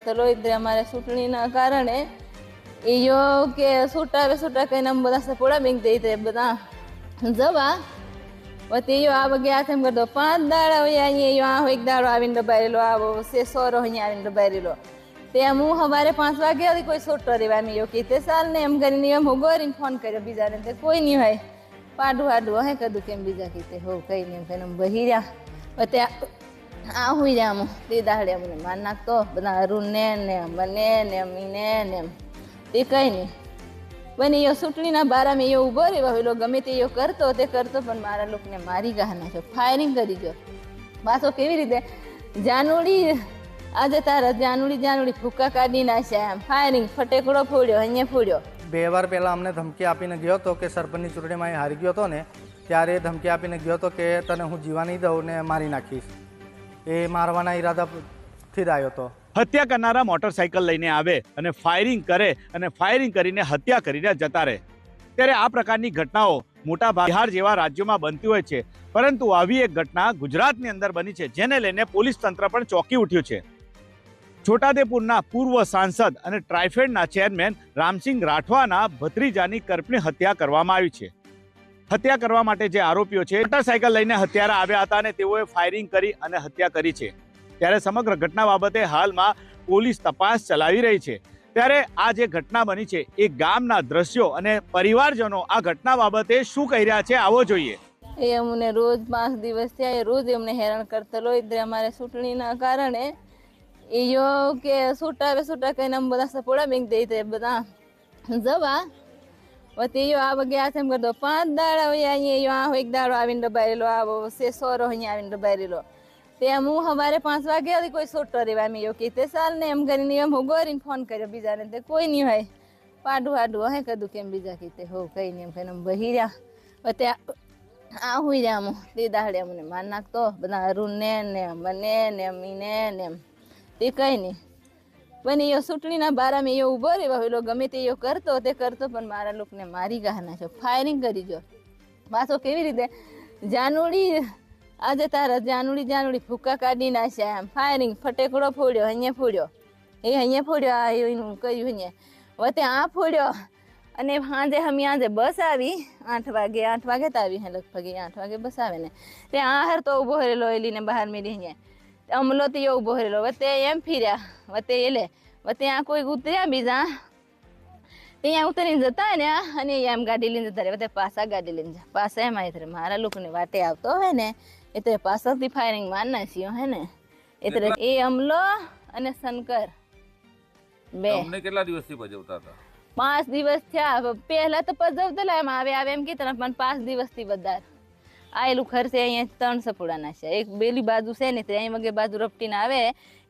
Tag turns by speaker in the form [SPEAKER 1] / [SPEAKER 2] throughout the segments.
[SPEAKER 1] કરતલો એટલે અમારે ચૂંટણીના કારણે એયો કે છૂટા કહીને અમે બધા સપોડા બેંક દઈ બધા જવા વતીયો આ વગે આ તેમ કરતો 5 દાડા હોય અહીંયા આ એક દાડો આવીને દબાયેલો આવો સે સોરો અહીંયા આવીને દબાયેલો તે હું સવારે 5 વાગે આવી કોઈ છોટો રહેવા મેં એવું કીધે ચાલ ને એમ કરીને એમ ગોરીને ફોન કર્યો બીજાને તે કોઈ નહીં હોય પાડું હે કદું કેમ બીજા કીધે હો કઈ નહીં એમ કહીને બહી રહ્યા તે આ હુઈ રહ્યા હું તે દાડે અમને માર નાખતો બધા અરુણને ને મને ને અમીને ને તે કઈ નહીં બને એ ચૂંટણીના બારામાં એ ઉભો રહ્યો પેલો ગમે તે એ કરતો પણ મારા લોકોને મારી ગા નાખ્યો ફાયરિંગ કરી ગયો પાછો કેવી રીતે જાનુડી આજે તારા જાનુડી ફૂકા કાઢી નાખ્યા એમ ફાયરિંગ ફટેકડો ફોડ્યો અહીંયા ફોડ્યો
[SPEAKER 2] 2 વાર પહેલાં અમને ધમકી આપીને ગયો હતો કે સરપંચની ચૂંટણીમાં એ હારી ગયો હતો ને ત્યારે ધમકી આપીને ગયો હતો કે તને હું જીવા નહીં દઉં ને મારી નાખીશ એ મારવાના ઈરાદાથી જ આવ્યો હતો
[SPEAKER 3] હત્યા કરનારા મોટરસાયકલ લઈને આવે અને ફાયરિંગ કરે અને ફાયરિંગ કરીને હત્યા કરીને જતા રહે ત્યારે આ પ્રકારની ઘટનાઓ મોટા બિહાર જેવા રાજ્યોમાં બનતી હોય છે પરંતુ આવી એક ઘટના ગુજરાતની અંદર બની છે જેને લઈને પોલીસ તંત્ર પણ ચોંકી ઉઠ્યું છે છોટાઉદેપુરના પૂર્વ સાંસદ અને ટ્રાઇફેડના ચેરમેન રામસિંહ રાઠવાના ભત્રીજાની કરપણી હત્યા કરવામાં આવી છે હત્યા કરવા માટે જે આરોપીઓ છે મોટરસાયકલ લઈને હત્યારા આવ્યા હતા અને તેઓએ ફાયરિંગ કરી અને હત્યા કરી છે ત્યારે સમગ્ર ઘટના બાબતે હાલમાં પોલીસ તપાસ ચલાવી રહી છે ત્યારે આ જે ઘટના બની છે એ ગામના દ્રશ્યો અને પરિવારજનો આ ઘટના બાબતે શું કહી રહ્યા છે આવો જોઈએ
[SPEAKER 1] એ અમને રોજ 5 દિવસ થયા એ રોજ અમને હેરાન કરતલો એટલે અમારે ચૂંટણીના કારણે એયો કે છૂટા કહીને અમે બધા સપોડા બેંક દઈ બધા જવા વતીયો આ વગે આ તેમ કરતો 5 દાડા હોય અહીંયા આ એક દાડો આવીને દબાયેલો આવો સે સોરો અહીંયા આવીને દબાયેલો તે હું સવારે 5 વાગે આવી કોઈ છોટો રહેવા મેં એવું કીધે ચાલ ને એમ કરીને એમ ગોરીને ફોન કર્યો બીજાને તે કોઈ નહીં હોય પાડું હે કદું કેમ બીજા કીધે હો કઈ નહીં એમ કહીને બહી રહ્યા તે આ હુઈ રહ્યા હું તે દાડે અમને માર નાખતો બધા અરુણને ને મને ને અમીને ને તે કઈ નહીં બને એ ચૂંટણીના બારામાં એ ઉભો રહ્યો પેલો ગમે તે એ કરતો પણ મારા લોકોને મારી ગા નાખ્યો ફાયરિંગ કરી ગયો પાછો કેવી રીતે જાનુડી આજે તારા જાનુડી ફૂકા કાઢી નાખ્યા એમ ફાયરિંગ ફટેકડો ફોડ્યો અહીંયા ફોડ્યો આ એનું કર્યું અહીંયા વતે આ ફોડ્યો અને સાંજે આજે બસ આવી 8 વાગે તો આવી હે લગભગ 8 વાગે બસ આવે ને તે આ હર તો ઊભો રહેલો એલીને બહાર મેળી અહીંયા અમલો તો ઊભો રહેલો વતે એમ ફીર્યા વતે આ કોઈ ઉતર્યા બીજા ત્યાં ઉતરીને જતા ને અને એમ ગાડી લઈને જતા રહે પાછા ગાડી લઈને જાય પાછા એમ આવી મારા લોકોને વાટે આવતો હોય ને એટલે પાછળથી ફાયરિંગ માર નાખ્યો હે ને એટલે એ અમલો અને શંકર બે
[SPEAKER 4] તમને કેટલા દિવસથી ભજવતા હતા
[SPEAKER 1] 5 દિવસ થયા પહેલા તો પજવતલા એમ આવે એમ કીધા પણ 5 દિવસથી વધારે આયેલું ખર્ચે અહીંયા 3 સપોડા નાખ્યા એક બેલી બાજુ છે ને ત્યાં વગે બાજુ રપટીને આવે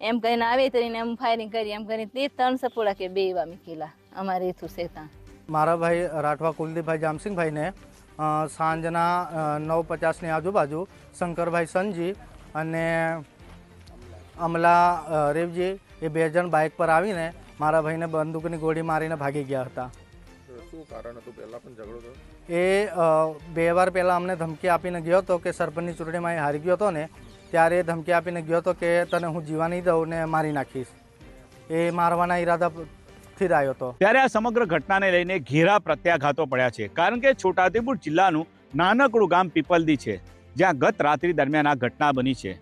[SPEAKER 1] એમ કહીને આવે તરીને એમ ફાયરિંગ કરી એમ કરીને તે 3 સપોડા કે બે એવા મૂકેલા અમારે એથું છે ત્યાં
[SPEAKER 2] મારા ભાઈ રાઠવા કુલદીપભાઈ જામસિંગભાઈને સાંજના 9:50ની આજુબાજુ શંકરભાઈ સનજી અને અમલા રેવજી એ 2 જણ બાઇક પર આવીને મારા ભાઈને બંદૂકની ગોળી મારીને ભાગી ગયા હતા
[SPEAKER 4] શું કારણ હતું પહેલા પણ ઝઘડો થયો
[SPEAKER 2] એ 2 વાર પહેલાં અમને ધમકી આપીને ગયો હતો કે સરપંચની ચૂંટણીમાં એ હારી ગયો હતો ને ત્યારે ધમકી આપીને ગયો હતો કે તને હું જીવા નહીં દઉં ને મારી નાખીશ એ મારવાના ઈરાદાથી જ આવ્યો હતો
[SPEAKER 3] ત્યારે આ સમગ્ર ઘટનાને લઈને ઘેરા પ્રત્યાઘાતો પડ્યા છે કારણ કે છોટાઉદેપુર જિલ્લાનું નાનકડું ગામ પીપલદી છે જ્યાં ગત રાત્રિ દરમિયાન આ ઘટના બની છે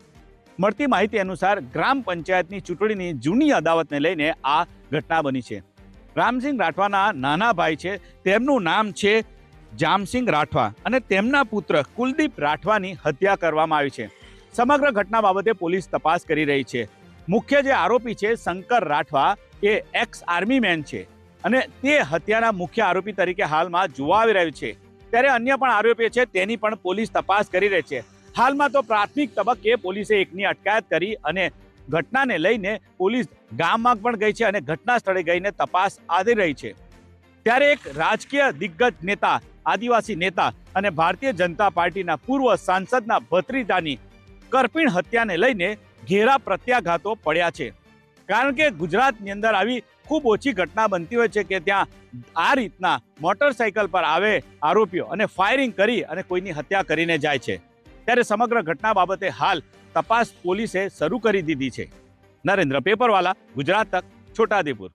[SPEAKER 3] મળતી માહિતી અનુસાર ગ્રામ પંચાયતની ચૂંટણીની જૂની અદાવતને લઈને આ ઘટના બની છે રામસિંહ રાઠવાના નાના ભાઈ છે તેમનું નામ છે જામસિંહ રાઠવા અને તેમના પુત્ર કુલદીપ રાઠવાની હત્યા કરવામાં આવી છે સમગ્ર ઘટના બાબતે પોલીસ તપાસ કરી રહી છે મુખ્ય જે આરોપી છે શંકર રાઠવા એ એક્સ આર્મી મેન છે અને તે હત્યાના મુખ્ય આરોપી તરીકે હાલમાં જોવા આવી રહ્યું છે ત્યારે અન્ય પણ આરોપીઓ છે તેની પણ પોલીસ તપાસ કરી રહી છે હાલમાં તો પ્રાથમિક તબક્કે પોલીસે એકની અટકાયત કરી અને ઘટનાને લઈને પોલીસ ગામમાં પણ ગઈ છે અને ઘટના સ્થળે ગઈને તપાસ આદરી રહી છે ત્યારે એક રાજકીય દિગ્ગજ નેતા આદિવાસી નેતા અને ભારતીય જનતા પાર્ટીના પૂર્વ સાંસદના ભત્રીજાની કરપીણ હત્યાને લઈને ઘેરા પ્રત્યાઘાતો પડ્યા છે કારણ કે ગુજરાતની અંદર આવી ખૂબ ઓછી ઘટના બનતી હોય છે કે ત્યાં આ રીતના મોટરસાયકલ પર આવે આરોપીઓ અને ફાયરિંગ કરી અને કોઈની હત્યા કરીને જાય છે ત્યારે સમગ્ર ઘટના બાબતે હાલ તપાસ પોલીસે શરૂ કરી દીધી છે નરેન્દ્ર પેપરવાલા, ગુજરાત તક, છોટાઉદેપુર.